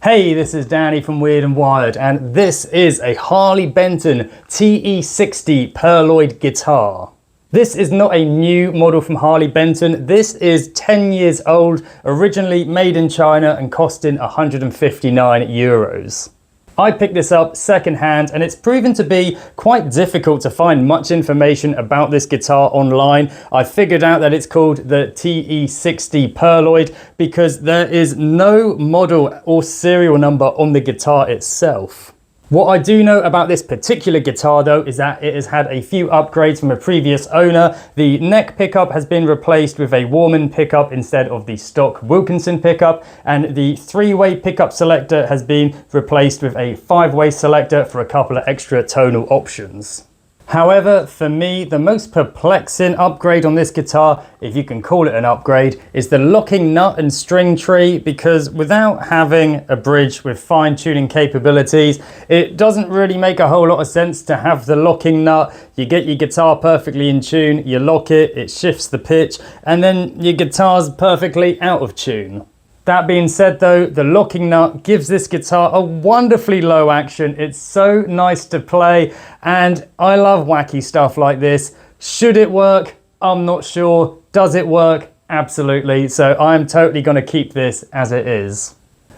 Hey, this is Danny from Weird and Wired, and this is a Harley Benton TE-60 Pearloid guitar. This is not a new model from Harley Benton. This is 10 years old, originally made in China and costing 159 euros. I picked this up secondhand and it's proven to be quite difficult to find much information about this guitar online. I figured out that it's called the TE-60 Pearloid because there is no model or serial number on the guitar itself. What I do know about this particular guitar though is that it has had a few upgrades from a previous owner. The neck pickup has been replaced with a Warman pickup instead of the stock Wilkinson pickup, and the 3-way pickup selector has been replaced with a 5-way selector for a couple of extra tonal options. However, for me, the most perplexing upgrade on this guitar, if you can call it an upgrade, is the locking nut and string tree, because without having a bridge with fine tuning capabilities, it doesn't really make a whole lot of sense to have the locking nut. You get your guitar perfectly in tune, you lock it, it shifts the pitch, and then your guitar's perfectly out of tune. That being said though, the locking nut gives this guitar a wonderfully low action. It's so nice to play and I love wacky stuff like this. Should it work? I'm not sure. Does it work? Absolutely. So I'm totally going to keep this as it is.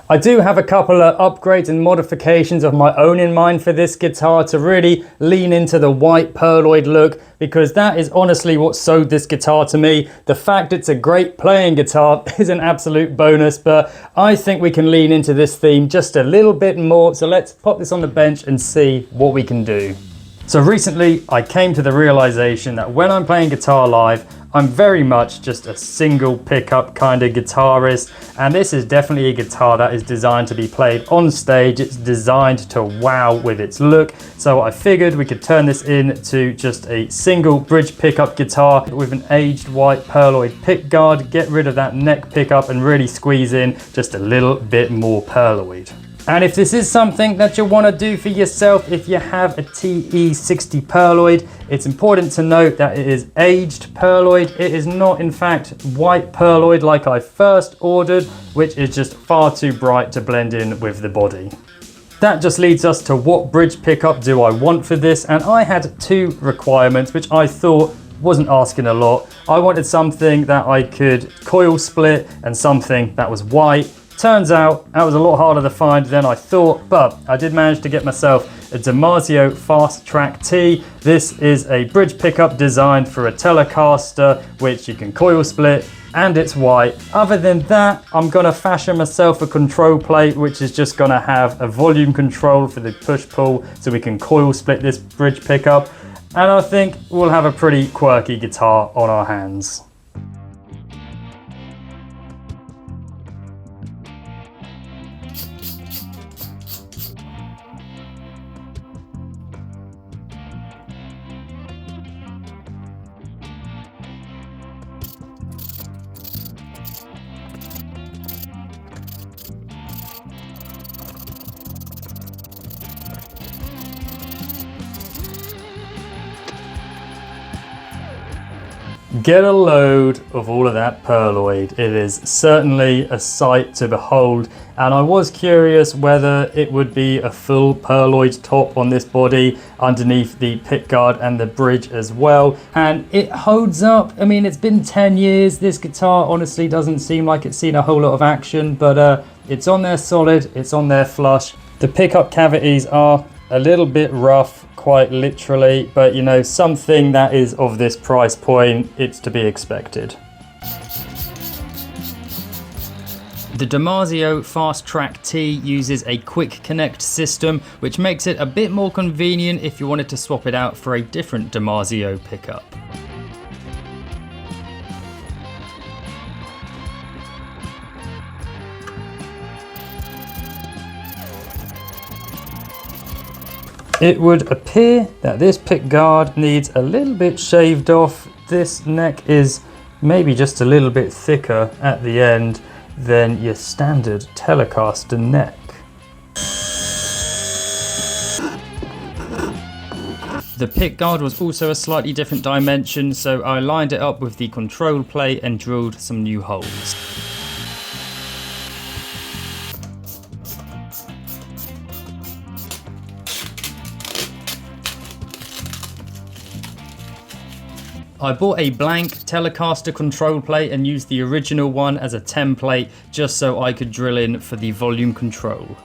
I do have a couple of upgrades and modifications of my own in mind for this guitar to really lean into the white pearloid look, because that is honestly what sold this guitar to me. The fact it's a great playing guitar is an absolute bonus, but I think we can lean into this theme just a little bit more. So let's pop this on the bench and see what we can do. So recently I came to the realization that when I'm playing guitar live, I'm very much just a single pickup kind of guitarist, and this is definitely a guitar that is designed to be played on stage. It's designed to wow with its look, so I figured we could turn this into just a single bridge pickup guitar with an aged white pearloid pickguard, get rid of that neck pickup and really squeeze in just a little bit more pearloid. And if this is something that you want to do for yourself, if you have a TE-60 Pearloid, it's important to note that it is aged pearloid. It is not in fact white pearloid like I first ordered, which is just far too bright to blend in with the body. That just leads us to what bridge pickup do I want for this, and I had two requirements which I thought wasn't asking a lot. I wanted something that I could coil split and something that was white. Turns out that was a lot harder to find than I thought, but I did manage to get myself a Damasio Fast Track T. This is a bridge pickup designed for a Telecaster, which you can coil split, and it's white. Other than that, I'm gonna fashion myself a control plate, which is just gonna have a volume control for the push-pull, so we can coil split this bridge pickup, and I think we'll have a pretty quirky guitar on our hands. Get a load of all of that pearloid. It is certainly a sight to behold, and I was curious whether it would be a full pearloid top on this body underneath the pickguard and the bridge as well, and it holds up. I mean, it's been 10 years. This guitar honestly doesn't seem like it's seen a whole lot of action, but it's on there solid, it's on there flush. The pickup cavities are a little bit rough, quite literally, but you know, something that is of this price point, it's to be expected. The Damasio Fast Track T uses a quick connect system, which makes it a bit more convenient if you wanted to swap it out for a different Damasio pickup. It would appear that this pickguard needs a little bit shaved off. This neck is maybe just a little bit thicker at the end than your standard Telecaster neck. The pickguard was also a slightly different dimension, so I lined it up with the control plate and drilled some new holes. I bought a blank Telecaster control plate and used the original one as a template just so I could drill in for the volume control.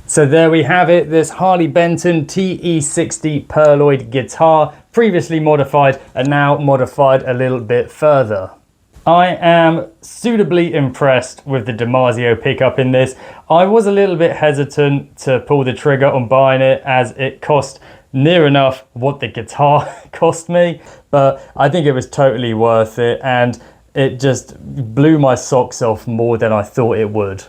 So there we have it, this Harley Benton TE-60 Pearloid guitar, previously modified and now modified a little bit further. I am suitably impressed with the Damasio pickup in this. I was a little bit hesitant to pull the trigger on buying it as it cost near enough what the guitar cost me, but I think it was totally worth it and it just blew my socks off more than I thought it would.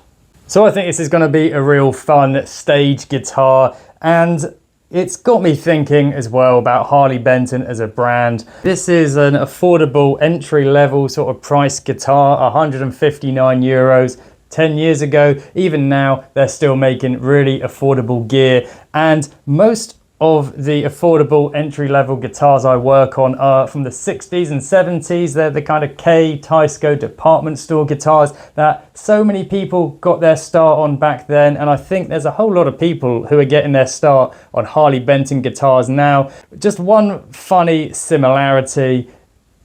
So I think this is going to be a real fun stage guitar, and it's got me thinking as well about Harley Benton as a brand. This is an affordable entry-level sort of price guitar, 159 euros. 10 years ago, even now, they're still making really affordable gear, and most of the affordable entry-level guitars I work on are from the 60s and 70s. They're the kind of Teisco department store guitars that so many people got their start on back then, and I think there's a whole lot of people who are getting their start on Harley Benton guitars now. Just one funny similarity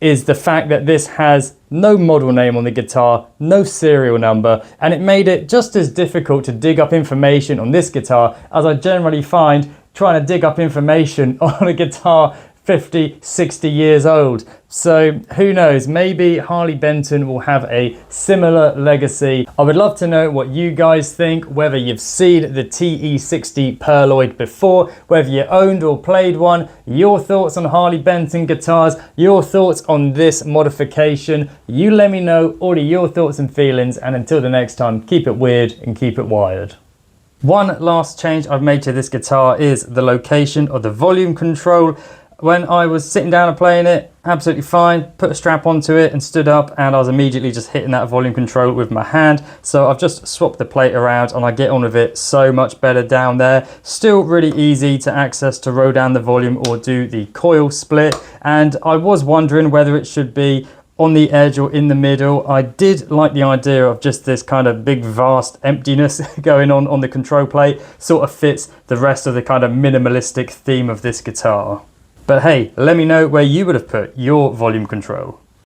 is the fact that this has no model name on the guitar, no serial number, and it made it just as difficult to dig up information on this guitar as I generally find trying to dig up information on a guitar 50, 60 years old. So who knows, maybe Harley Benton will have a similar legacy. I would love to know what you guys think, whether you've seen the TE-60 Pearloid before, whether you owned or played one, your thoughts on Harley Benton guitars, your thoughts on this modification. You let me know all of your thoughts and feelings, and until the next time, keep it weird and keep it wired. One last change I've made to this guitar is the location of the volume control. When I was sitting down and playing it, absolutely fine, put a strap onto it and stood up, and I was immediately just hitting that volume control with my hand. So I've just swapped the plate around and I get on with it so much better down there. Still really easy to access to roll down the volume or do the coil split. And I was wondering whether it should be on the edge or in the middle. I did like the idea of just this kind of big vast emptiness going on the control plate. Sort of fits the rest of the kind of minimalistic theme of this guitar. But hey, let me know where you would have put your volume control.